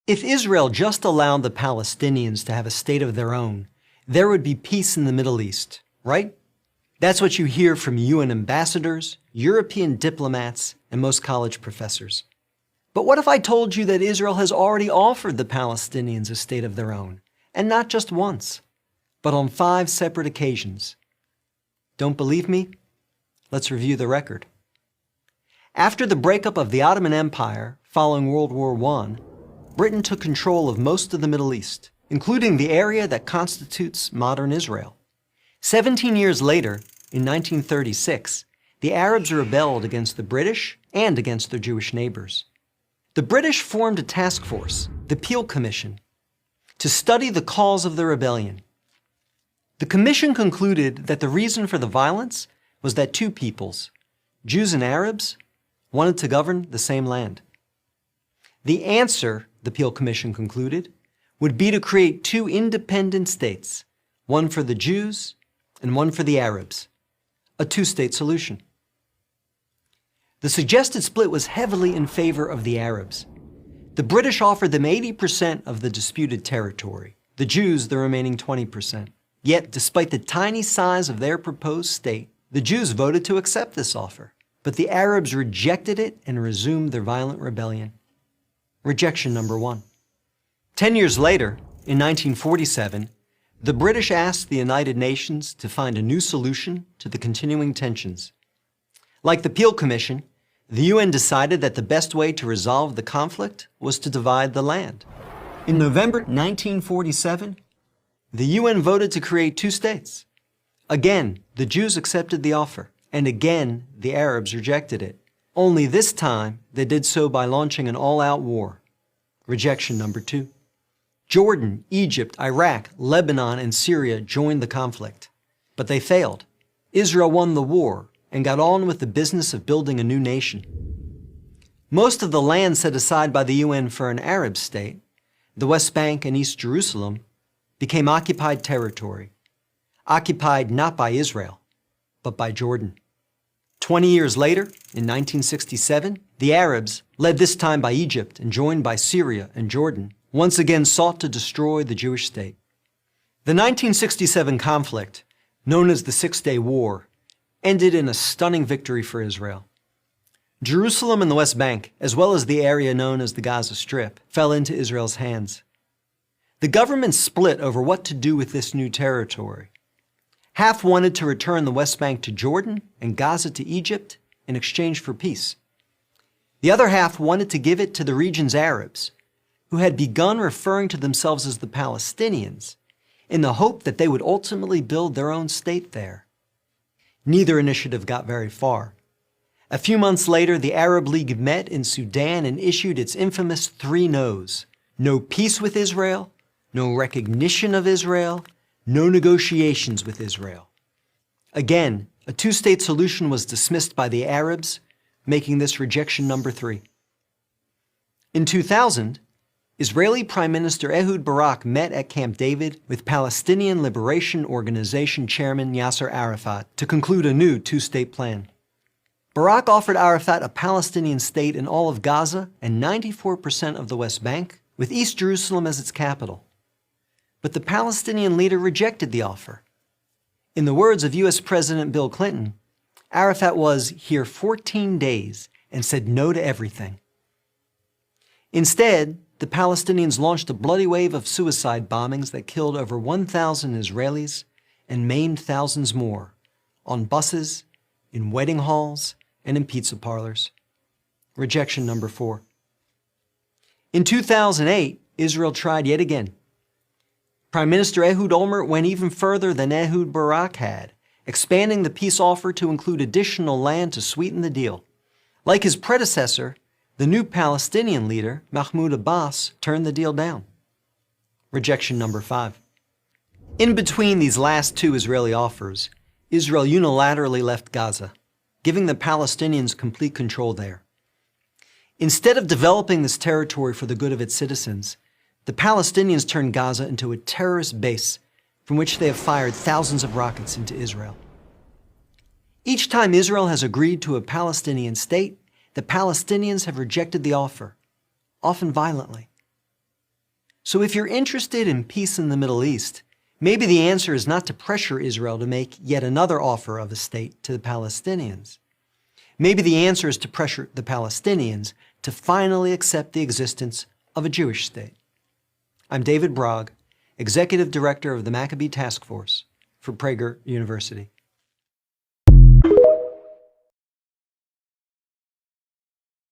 If Israel just allowed the Palestinians to have a state of their own, there would be peace in the Middle East, right? That's what you hear from UN ambassadors, European diplomats, and most college professors. But what if I told you that Israel has already offered the Palestinians a state of their own, and not just once, but on 5 separate occasions? Don't believe me? Let's review the record. After the breakup of the Ottoman Empire following World War I, Britain took control of most of the Middle East, including the area that constitutes modern Israel. 17 years later, in 1936, the Arabs rebelled against the British and against their Jewish neighbors. The British formed a task force, the Peel Commission, to study the cause of the rebellion. The commission concluded that the reason for the violence was that 2 peoples, Jews and Arabs, wanted to govern the same land. The answer, the Peel Commission concluded, would be to create 2 independent states, one for the Jews and one for the Arabs, a 2-state solution. The suggested split was heavily in favor of the Arabs. The British offered them 80% of the disputed territory, the Jews the remaining 20%. Yet, despite the tiny size of their proposed state, the Jews voted to accept this offer. But the Arabs rejected it and resumed their violent rebellion. Rejection number 1. 10 years later, in 1947, the British asked the United Nations to find a new solution to the continuing tensions. Like the Peel Commission, the UN decided that the best way to resolve the conflict was to divide the land. In November 1947, the UN voted to create 2 states. Again, the Jews accepted the offer, and again, the Arabs rejected it. Only this time, they did so by launching an all-out war. Rejection number 2. Jordan, Egypt, Iraq, Lebanon, and Syria joined the conflict. But they failed. Israel won the war and got on with the business of building a new nation. Most of the land set aside by the UN for an Arab state, the West Bank and East Jerusalem, became occupied territory, occupied not by Israel, but by Jordan. 20 years later, in 1967, the Arabs, led this time by Egypt and joined by Syria and Jordan, once again sought to destroy the Jewish state. The 1967 conflict, known as the 6-Day War, ended in a stunning victory for Israel. Jerusalem and the West Bank, as well as the area known as the Gaza Strip, fell into Israel's hands. The government split over what to do with this new territory. Half wanted to return the West Bank to Jordan and Gaza to Egypt in exchange for peace. The other half wanted to give it to the region's Arabs, who had begun referring to themselves as the Palestinians, in the hope that they would ultimately build their own state there. Neither initiative got very far. A few months later, the Arab League met in Sudan and issued its infamous 3 no's. No peace with Israel, no recognition of Israel, no negotiations with Israel. Again, a 2-state solution was dismissed by the Arabs, making this rejection number 3. In 2000, Israeli Prime Minister Ehud Barak met at Camp David with Palestinian Liberation Organization Chairman Yasser Arafat to conclude a new 2-state plan. Barak offered Arafat a Palestinian state in all of Gaza and 94% of the West Bank, with East Jerusalem as its capital. But the Palestinian leader rejected the offer. In the words of U.S. President Bill Clinton, Arafat was here 14 days and said no to everything. Instead, the Palestinians launched a bloody wave of suicide bombings that killed over 1,000 Israelis and maimed thousands more, on buses, in wedding halls, and in pizza parlors. Rejection number 4. In 2008, Israel tried yet again. Prime Minister Ehud Olmert went even further than Ehud Barak had, expanding the peace offer to include additional land to sweeten the deal. Like his predecessor, the new Palestinian leader, Mahmoud Abbas, turned the deal down. Rejection number 5. In between these last 2 Israeli offers, Israel unilaterally left Gaza, giving the Palestinians complete control there. Instead of developing this territory for the good of its citizens, the Palestinians turned Gaza into a terrorist base from which they have fired thousands of rockets into Israel. Each time Israel has agreed to a Palestinian state, the Palestinians have rejected the offer, often violently. So if you're interested in peace in the Middle East, maybe the answer is not to pressure Israel to make yet another offer of a state to the Palestinians. Maybe the answer is to pressure the Palestinians to finally accept the existence of a Jewish state. I'm David Brog, Executive Director of the Maccabee Task Force for Prager University.